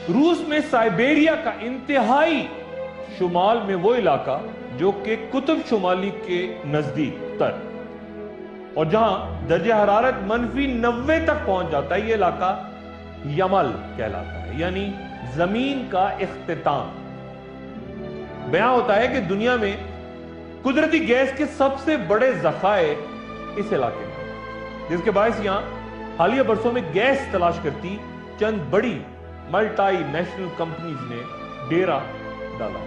روس میں سائبیریا کا انتہائی شمال میں وہ علاقہ جو کہ قطب شمالی کے نزدیک تر اور جہاں درجہ حرارت -90 تک پہنچ جاتا ہے، یہ علاقہ یمل کہلاتا ہے، یعنی زمین کا اختتام۔ بیان ہوتا ہے کہ دنیا میں قدرتی گیس کے سب سے بڑے ذخائر اس علاقے میں، جس کے باعث یہاں حالیہ برسوں میں گیس تلاش کرتی چند بڑی ملٹی نیشنل کمپنیز نے ڈیرا ڈالا۔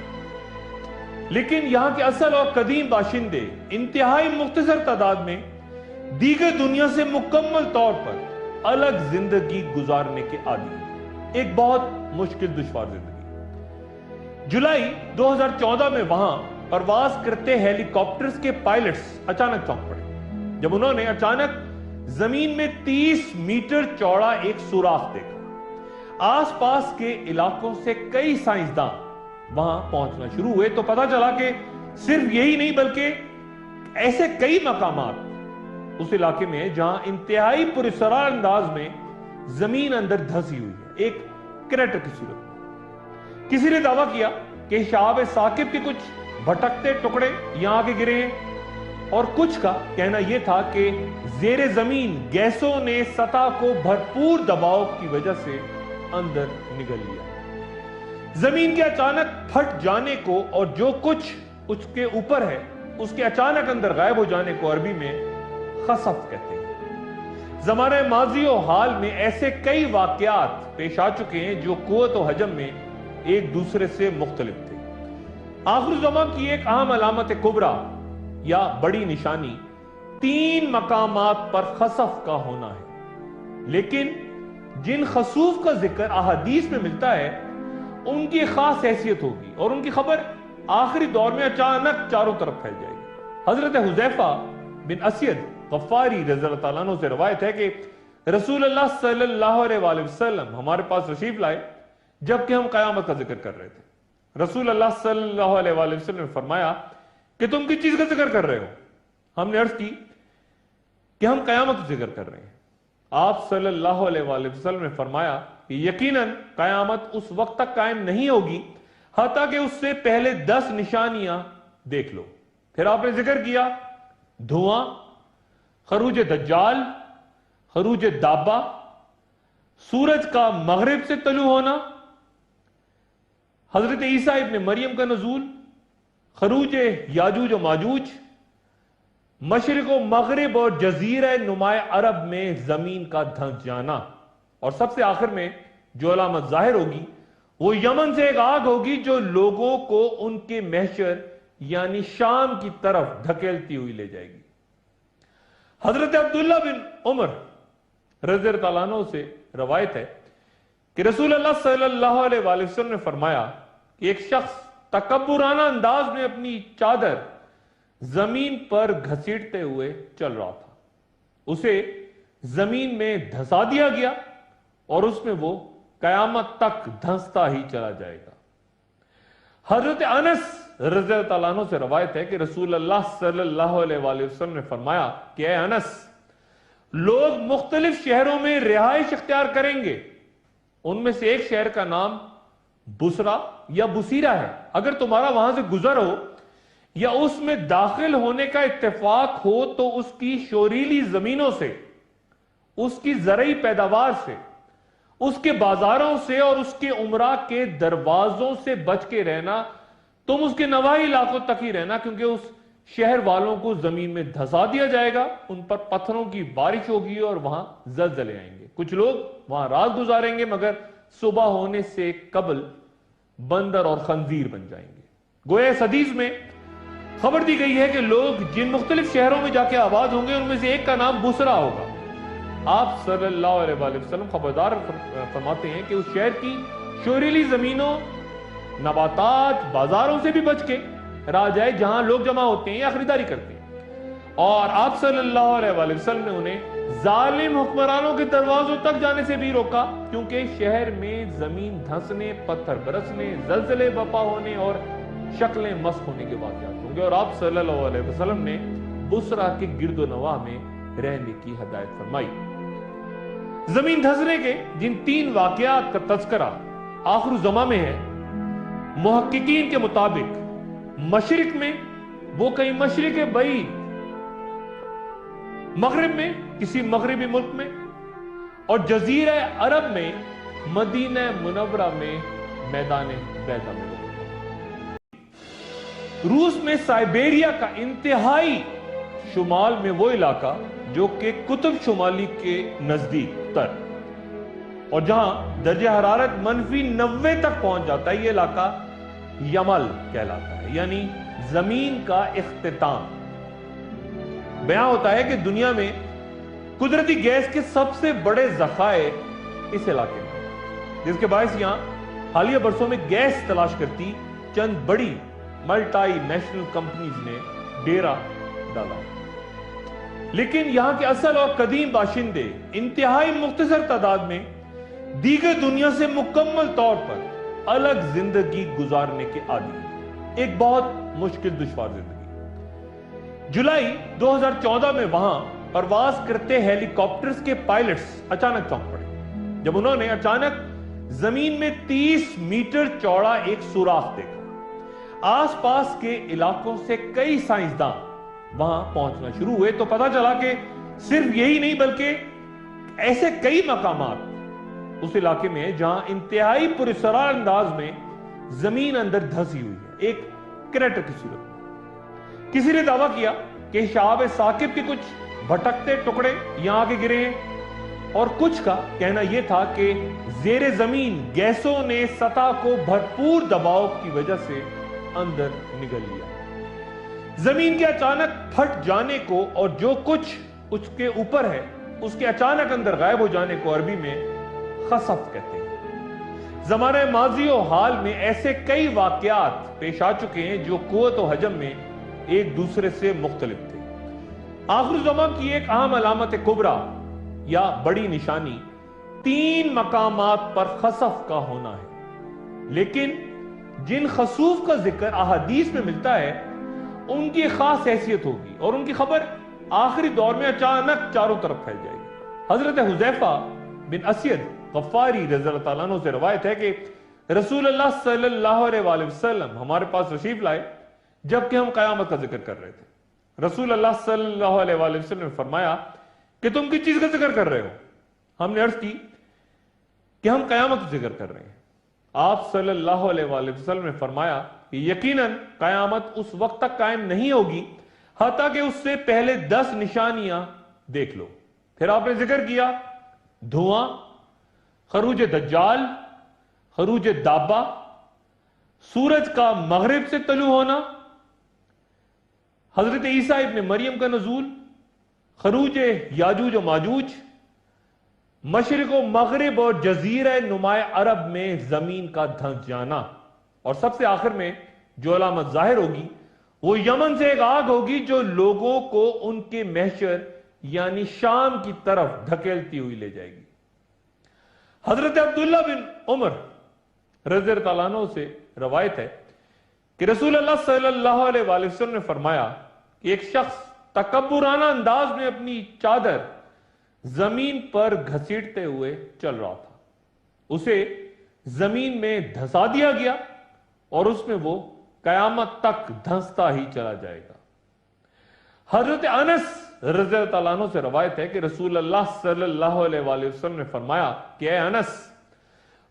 لیکن یہاں کے اصل اور قدیم باشندے انتہائی مختصر تعداد میں دیگر دنیا سے مکمل طور پر الگ زندگی گزارنے کے عادی ہیں، ایک بہت مشکل دشوار زندگی۔ جولائی 2014 میں وہاں پرواز کرتے ہیلی کاپٹرز کے پائلٹس اچانک چونک پڑے جب انہوں نے اچانک زمین میں 30 میٹر چوڑا ایک سوراخ دیکھا۔ آس پاس کے علاقوں سے کئی سائنسداں وہاں پہنچنا شروع ہوئے تو پتا چلا کہ صرف یہی نہیں بلکہ ایسے کئی مقامات اس علاقے میں جہاں انتہائی پراسرار انداز میں زمین اندر دھسی ہوئی ہے، ایک کریٹر کی صورت میں۔ کسی نے دعویٰ کیا کہ شہاب ثاقب کے کچھ بھٹکتے ٹکڑے یہاں آ کے گرے ہیں، اور کچھ کا کہنا یہ تھا کہ زیر زمین گیسوں نے سطح کو بھرپور دباؤ کی وجہ سے اندر نگل لیا۔ زمین کے اچانک پھٹ جانے کو اور جو کچھ اس کے اوپر ہے اس کے اچانک اندر غائب ہو جانے کو عربی میں خسف کہتے ہیں۔ زمانہ ماضی و حال میں ایسے کئی واقعات پیش آ چکے ہیں جو قوت و حجم میں ایک دوسرے سے مختلف تھے۔ آخر زمان کی ایک اہم علامت کبریٰ یا بڑی نشانی 3 مقامات پر خسف کا ہونا ہے، لیکن جن خسوف کا ذکر احادیث میں ملتا ہے ان کی خاص حیثیت ہوگی اور ان کی خبر آخری دور میں اچانک چاروں طرف پھیل جائے گی۔ حضرت حذیفہ بن اسید غفاری رضی اللہ تعالیٰ عنہ سے روایت ہے کہ رسول اللہ صلی اللہ علیہ وآلہ وسلم ہمارے پاس تشریف لائے جبکہ ہم قیامت کا ذکر کر رہے تھے۔ رسول اللہ صلی اللہ علیہ وآلہ وسلم نے فرمایا کہ تم کس چیز کا ذکر کر رہے ہو؟ ہم نے عرض کی کہ ہم قیامت کا ذکر کر رہے ہیں۔ آپ صلی اللہ علیہ وآلہ وسلم نے فرمایا کہ یقیناً قیامت اس وقت تک قائم نہیں ہوگی حتیٰ کہ اس سے پہلے 10 نشانیاں دیکھ لو۔ پھر آپ نے ذکر کیا دھواں، خروج دجال، خروج دابہ، سورج کا مغرب سے طلوع ہونا، حضرت عیسیٰ ابن مریم کا نزول، خروج یاجوج و ماجوج، مشرق و مغرب اور جزیرہ نمائے عرب میں زمین کا دھنس جانا، اور سب سے آخر میں جو علامت ظاہر ہوگی وہ یمن سے ایک آگ ہوگی جو لوگوں کو ان کے محشر یعنی شام کی طرف دھکیلتی ہوئی لے جائے گی۔ حضرت عبداللہ بن عمر رضی اللہ عنہ سے روایت ہے کہ رسول اللہ صلی اللہ علیہ وآلہ وسلم نے فرمایا کہ ایک شخص تکبرانہ انداز میں اپنی چادر زمین پر گھسیٹتے ہوئے چل رہا تھا، اسے زمین میں دھسا دیا گیا اور اس میں وہ قیامت تک دھنستا ہی چلا جائے گا۔ حضرت انس رضی اللہ عنہ سے روایت ہے کہ رسول اللہ صلی اللہ علیہ وآلہ وسلم نے فرمایا کہ اے انس، لوگ مختلف شہروں میں رہائش اختیار کریں گے، ان میں سے ایک شہر کا نام بصرہ یا بصیرہ ہے، اگر تمہارا وہاں سے گزر ہو یا اس میں داخل ہونے کا اتفاق ہو تو اس کی شوریلی زمینوں سے، اس کی زرعی پیداوار سے، اس کے بازاروں سے اور اس کے عمرہ کے دروازوں سے بچ کے رہنا، تم اس کے نواحی علاقوں تک ہی رہنا، کیونکہ اس شہر والوں کو زمین میں دھسا دیا جائے گا، ان پر پتھروں کی بارش ہوگی اور وہاں زلزلے آئیں گے، کچھ لوگ وہاں رات گزاریں گے مگر صبح ہونے سے قبل بندر اور خنزیر بن جائیں گے۔ گویا اس حدیث میں خبر دی گئی ہے کہ لوگ جن مختلف شہروں میں جا کے آباد ہوں گے ان میں سے ایک کا نام بصرہ ہوگا۔ آپ صلی اللہ علیہ وآلہ وسلم خبردار فرماتے ہیں کہ اس شہر کی شوریلی زمینوں، نباتات، بازاروں سے بھی بچ کے رہ جائے جہاں لوگ جمع ہوتے ہیں یا خریداری کرتے ہیں، اور آپ صلی اللہ علیہ وآلہ وسلم نے انہیں ظالم حکمرانوں کے دروازوں تک جانے سے بھی روکا، کیونکہ شہر میں زمین دھنسنے، پتھر برسنے، زلزلے برپا ہونے اور شکلیں مسخ ہونے کے واقعات ہوں گے، اور آپ صلی اللہ علیہ وسلم نے بصرہ کے گرد و نواح میں رہنے کی ہدایت فرمائی۔ زمین دھسنے کے جن 3 واقعات کا تذکرہ آخر الزمان میں ہے۔ محققین کے مطابق مشرق میں وہ کہیں مشرق بعید، مغرب میں کسی مغربی ملک میں، اور جزیرہ عرب میں مدینہ منورہ میں میدان بیضا میں۔ روس میں سائبیریا کا انتہائی شمال میں وہ علاقہ جو کہ قطب شمالی کے نزدیک تر، اور جہاں درجہ حرارت -90 تک پہنچ جاتا ہے، یہ علاقہ یمل کہلاتا ہے، یعنی زمین کا اختتام۔ بیان ہوتا ہے کہ دنیا میں قدرتی گیس کے سب سے بڑے ذخائر اس علاقے میں، جس کے باعث یہاں حالیہ برسوں میں گیس تلاش کرتی چند بڑی ملٹی نیشنل کمپنیز نے ڈیرا ڈالا۔ لیکن یہاں کے اصل اور قدیم باشندے انتہائی مختصر تعداد میں دیگر دنیا سے مکمل طور پر الگ زندگی گزارنے کے عادی ہیں، ایک بہت مشکل دشوار زندگی۔ جولائی 2014 میں وہاں پرواز کرتے ہیلی کاپٹرز کے پائلٹس اچانک چونک پڑے جب انہوں نے اچانک زمین میں 30 میٹر چوڑا ایک سوراخ دیکھا۔ آس پاس کے علاقوں سے کئی سائنسداں وہاں پہنچنا شروع ہوئے تو پتا چلا کہ صرف یہی نہیں بلکہ ایسے کئی مقامات اس علاقے میں جہاں انتہائی پراسرار انداز میں زمین اندر دھسی ہوئی ہے، ایک کریٹر کی صورت میں۔ کسی نے دعویٰ کیا کہ شہاب ثاقب کے کچھ بھٹکتے ٹکڑے یہاں آ کے گرے ہیں، اور کچھ کا کہنا یہ تھا کہ زیر زمین گیسوں نے سطح کو بھرپور دباؤ کی وجہ سے اندر نگل لیا۔ زمین کے اچانک پھٹ جانے کو اور جو کچھ اس کے اوپر ہے اس کے اچانک اندر غائب ہو جانے کو عربی میں خسف کہتے ہیں۔ زمانہ ماضی و حال میں ایسے کئی واقعات پیش آ چکے ہیں جو قوت و حجم میں ایک دوسرے سے مختلف تھے۔ آخر زمان کی ایک اہم علامت کبریٰ یا بڑی نشانی 3 مقامات پر خسف کا ہونا ہے، لیکن جن خسوف کا ذکر احادیث میں ملتا ہے ان کی خاص حیثیت ہوگی اور ان کی خبر آخری دور میں اچانک چاروں طرف پھیل جائے گی۔ حضرت حذیفہ بن اسید غفاری رضی اللہ تعالیٰ عنہ سے روایت ہے کہ رسول اللہ صلی اللہ علیہ وآلہ وسلم ہمارے پاس تشریف لائے جبکہ ہم قیامت کا ذکر کر رہے تھے۔ رسول اللہ صلی اللہ علیہ وآلہ وسلم نے فرمایا کہ تم کس چیز کا ذکر کر رہے ہو؟ ہم نے عرض کی کہ ہم قیامت کا ذکر کر رہے ہیں۔ آپ صلی اللہ علیہ وآلہ وسلم نے فرمایا کہ یقیناً قیامت اس وقت تک قائم نہیں ہوگی حتیٰ کہ اس سے پہلے 10 نشانیاں دیکھ لو۔ پھر آپ نے ذکر کیا دھواں، خروج دجال، خروج دابہ، سورج کا مغرب سے طلوع ہونا، حضرت عیسیٰ ابن مریم کا نزول، خروج یاجوج و ماجوج، مشرق و مغرب اور جزیرہ نماء عرب میں زمین کا دھنس جانا، اور سب سے آخر میں جو علامت ظاہر ہوگی وہ یمن سے ایک آگ ہوگی جو لوگوں کو ان کے محشر یعنی شام کی طرف دھکیلتی ہوئی لے جائے گی۔ حضرت عبداللہ بن عمر رضی اللہ عنہ سے روایت ہے کہ رسول اللہ صلی اللہ علیہ وآلہ وسلم نے فرمایا کہ ایک شخص تکبرانہ انداز میں اپنی چادر زمین پر گھسیٹتے ہوئے چل رہا تھا، اسے زمین میں دھسا دیا گیا اور اس میں وہ قیامت تک دھنستا ہی چلا جائے گا۔ حضرت انس رضی اللہ عنہ سے روایت ہے کہ رسول اللہ صلی اللہ علیہ وآلہ وسلم نے فرمایا کہ اے انس،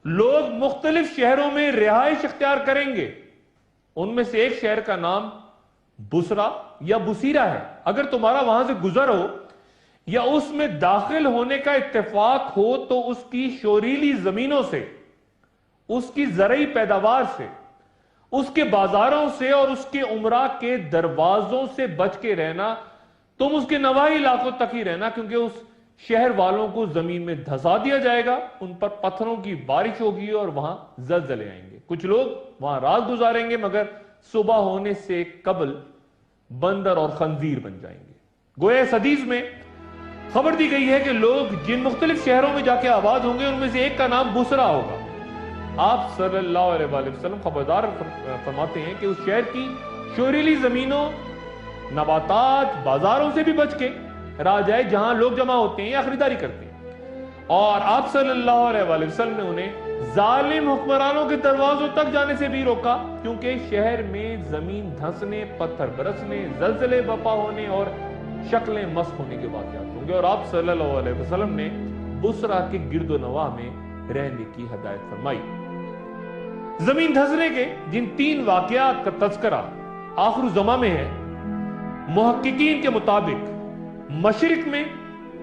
لوگ مختلف شہروں میں رہائش اختیار کریں گے، ان میں سے ایک شہر کا نام بصرہ یا بصیرہ ہے، اگر تمہارا وہاں سے گزر ہو یا اس میں داخل ہونے کا اتفاق ہو تو اس کی شوریلی زمینوں سے، اس کی زرعی پیداوار سے، اس کے بازاروں سے اور اس کے عمرہ کے دروازوں سے بچ کے رہنا، تم اس کے نواحی علاقوں تک ہی رہنا، کیونکہ اس شہر والوں کو زمین میں دھسا دیا جائے گا، ان پر پتھروں کی بارش ہوگی اور وہاں زلزلے آئیں گے، کچھ لوگ وہاں رات گزاریں گے مگر صبح ہونے سے قبل بندر اور خنزیر بن جائیں گے۔ گویا اس حدیث میں خبر دی گئی ہے کہ لوگ جن مختلف شہروں میں جا کے آباد ہوں گے ان میں سے ایک کا نام بصرہ ہوگا۔ آپ صلی اللہ علیہ وآلہ وسلم خبردار فرماتے ہیں کہ اس شہر کی شوریلی زمینوں، نباتات، بازاروں سے بھی بچ کے رہ جائے جہاں لوگ جمع ہوتے ہیں یا خریداری کرتے ہیں، اور آپ صلی اللہ علیہ وآلہ وسلم نے انہیں ظالم حکمرانوں کے دروازوں تک جانے سے بھی روکا، کیونکہ شہر میں زمین دھنسنے، پتھر برسنے، زلزلے برپا ہونے اور شکلیں مسخ ہونے کے واقعات ہوں گے، اور آپ صلی اللہ علیہ وسلم نے بصرہ کے گرد و نواح میں رہنے کی ہدایت فرمائی۔ زمین دھنسنے کے جن 3 واقعات کا تذکرہ آخر الزمان میں ہے، محققین کے مطابق مشرق میں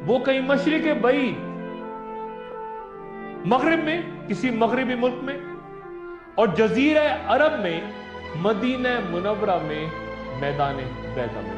وہ کہیں مشرق بعید، مغرب میں کسی مغربی ملک میں، اور جزیرہ عرب میں مدینہ منورہ میں میدان بیضا میں۔